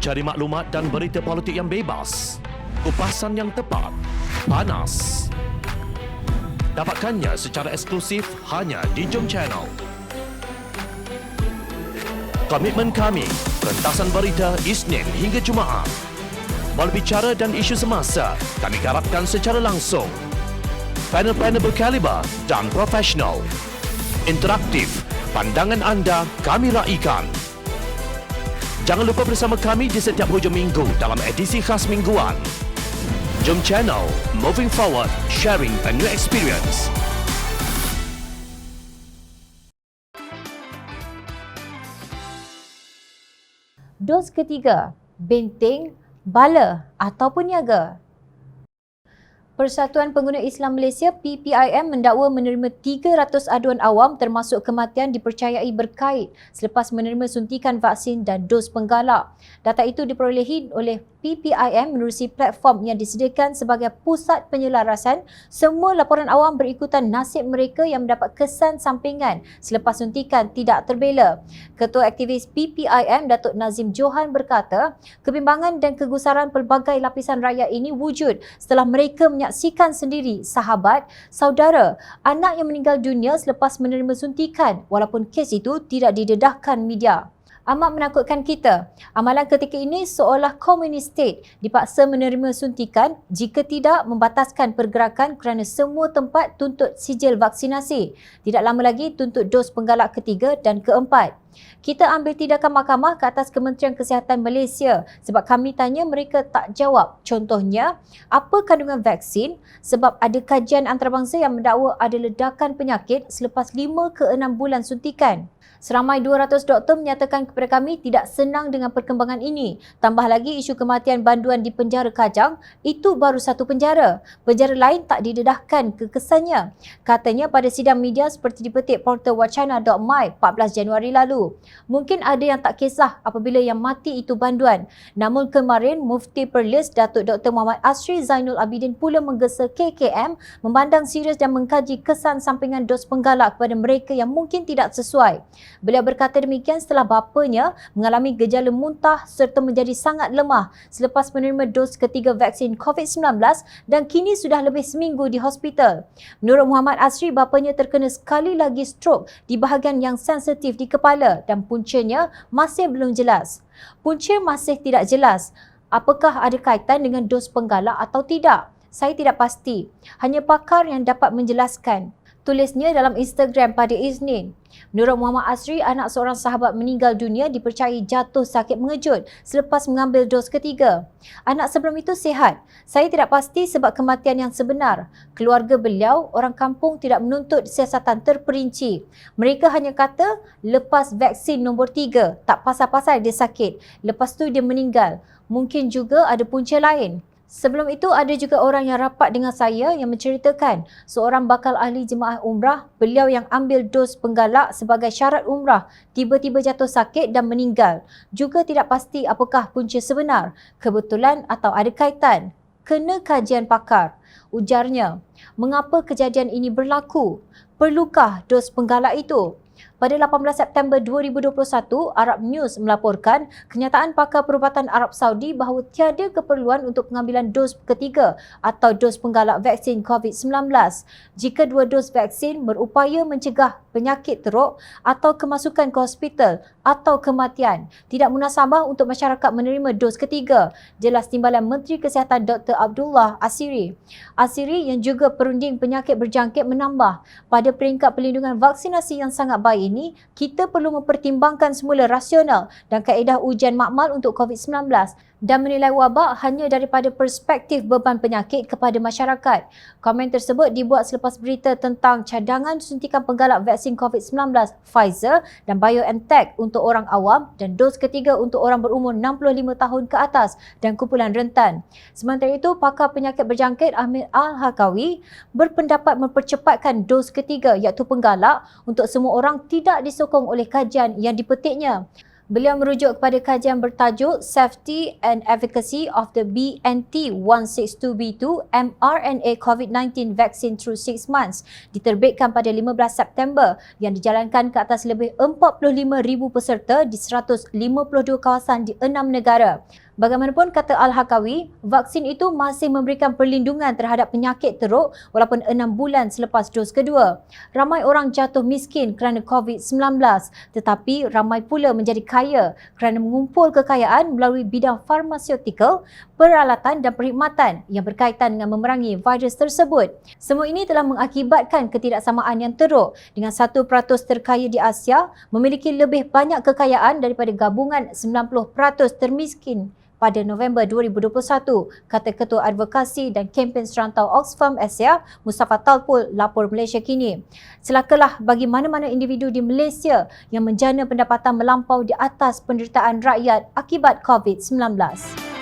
Cari maklumat dan berita politik yang bebas, kupasan yang tepat, panas. Dapatkannya secara eksklusif hanya di Jom Channel. Komitmen kami, pentasan berita Isnin hingga Jumaat. Berbicara dan isu semasa, kami garapkan secara langsung. Panel-panel berkaliber dan profesional. Interaktif, pandangan anda kami raikan. Jangan lupa bersama kami di setiap hujung minggu dalam edisi khas mingguan. Jom Channel, moving forward, sharing a new experience. Dos ketiga, benteng, bala ataupun niaga. Persatuan Pengguna Islam Malaysia PPIM mendakwa menerima 300 aduan awam termasuk kematian dipercayai berkait selepas menerima suntikan vaksin dan dos penggalak. Data itu diperolehi oleh PPIM menerusi platform yang disediakan sebagai pusat penyelarasan semua laporan awam berikutan nasib mereka yang mendapat kesan sampingan selepas suntikan tidak terbela. Ketua aktivis PPIM Datuk Nazim Johan berkata, kebimbangan dan kegusaran pelbagai lapisan rakyat ini wujud setelah mereka menyaksikan sendiri sahabat, saudara, anak yang meninggal dunia selepas menerima suntikan walaupun kes itu tidak didedahkan media. Amat menakutkan kita. Amalan ketika ini seolah communist state dipaksa menerima suntikan jika tidak membataskan pergerakan kerana semua tempat tuntut sijil vaksinasi. Tidak lama lagi tuntut dos penggalak ketiga dan keempat. Kita ambil tindakan mahkamah ke atas Kementerian Kesihatan Malaysia sebab kami tanya mereka tak jawab. Contohnya, apa kandungan vaksin sebab ada kajian antarabangsa yang mendakwa ada ledakan penyakit selepas 5 ke 6 bulan suntikan. Seramai 200 doktor menyatakan kepada kami tidak senang dengan perkembangan ini. Tambah lagi isu kematian banduan di penjara Kajang, itu baru satu penjara. Penjara lain tak didedahkan kekesannya. Katanya pada sidang media seperti dipetik portal wacana.my 14 Januari lalu. Mungkin ada yang tak kisah apabila yang mati itu banduan. Namun kemarin Mufti Perlis Datuk Dr. Muhammad Asri Zainul Abidin pula menggesa KKM memandang serius dan mengkaji kesan sampingan dos penggalak kepada mereka yang mungkin tidak sesuai. Beliau berkata demikian setelah bapanya mengalami gejala muntah serta menjadi sangat lemah selepas menerima dos ketiga vaksin COVID-19 dan kini sudah lebih seminggu di hospital. Menurut Muhammad Asri, bapanya terkena sekali lagi strok di bahagian yang sensitif di kepala dan puncanya masih belum jelas. Punca masih tidak jelas. Apakah ada kaitan dengan dos penggalak atau tidak? Saya tidak pasti. Hanya pakar yang dapat menjelaskan. Tulisnya dalam Instagram pada Isnin. Menurut Muhammad Asri, anak seorang sahabat meninggal dunia dipercayai jatuh sakit mengejut selepas mengambil dos ketiga. Anak sebelum itu sihat. Saya tidak pasti sebab kematian yang sebenar. Keluarga beliau, orang kampung tidak menuntut siasatan terperinci. Mereka hanya kata lepas vaksin nombor 3, tak pasal-pasal dia sakit. Lepas tu dia meninggal. Mungkin juga ada punca lain. Sebelum itu ada juga orang yang rapat dengan saya yang menceritakan seorang bakal ahli jemaah umrah, beliau yang ambil dos penggalak sebagai syarat umrah tiba-tiba jatuh sakit dan meninggal. Juga tidak pasti apakah punca sebenar, kebetulan atau ada kaitan. Kena kajian pakar. Ujarnya, mengapa kejadian ini berlaku? Perlukah dos penggalak itu? Pada 18 September 2021, Arab News melaporkan kenyataan pakar perubatan Arab Saudi bahawa tiada keperluan untuk pengambilan dos ketiga atau dos penggalak vaksin COVID-19 jika dua dos vaksin berupaya mencegah penyakit teruk atau kemasukan ke hospital atau kematian. Tidak munasabah untuk masyarakat menerima dos ketiga, jelas Timbalan Menteri Kesihatan Dr. Abdullah Asiri. Asiri yang juga perunding penyakit berjangkit menambah, pada peringkat perlindungan vaksinasi yang sangat baik ini, kita perlu mempertimbangkan semula rasional dan kaedah ujian makmal untuk COVID-19 dan menilai wabak hanya daripada perspektif beban penyakit kepada masyarakat. Komen tersebut dibuat selepas berita tentang cadangan suntikan penggalak vaksin COVID-19 Pfizer dan BioNTech untuk orang awam dan dos ketiga untuk orang berumur 65 tahun ke atas dan kumpulan rentan. Sementara itu, pakar penyakit berjangkit Ahmed Al-Hakawi berpendapat mempercepatkan dos ketiga iaitu penggalak untuk semua orang tidak disokong oleh kajian yang dipetiknya. Beliau merujuk kepada kajian bertajuk Safety and Efficacy of the BNT162b2 mRNA COVID-19 Vaccine Through 6 Months diterbitkan pada 15 September yang dijalankan ke atas lebih 45,000 peserta di 152 kawasan di 6 negara. Bagaimanapun kata Al-Hakawi, vaksin itu masih memberikan perlindungan terhadap penyakit teruk walaupun 6 bulan selepas dos kedua. Ramai orang jatuh miskin kerana COVID-19 tetapi ramai pula menjadi kaya kerana mengumpul kekayaan melalui bidang farmaseutikal, peralatan dan perkhidmatan yang berkaitan dengan memerangi virus tersebut. Semua ini telah mengakibatkan ketidaksamaan yang teruk dengan 1% terkaya di Asia memiliki lebih banyak kekayaan daripada gabungan 90% termiskin pada November 2021, kata Ketua Advokasi dan Kempen Serantau Oxfam Asia, Mustafa Talpul, lapor Malaysia Kini. Celakalah bagi mana-mana individu di Malaysia yang menjana pendapatan melampau di atas penderitaan rakyat akibat COVID-19.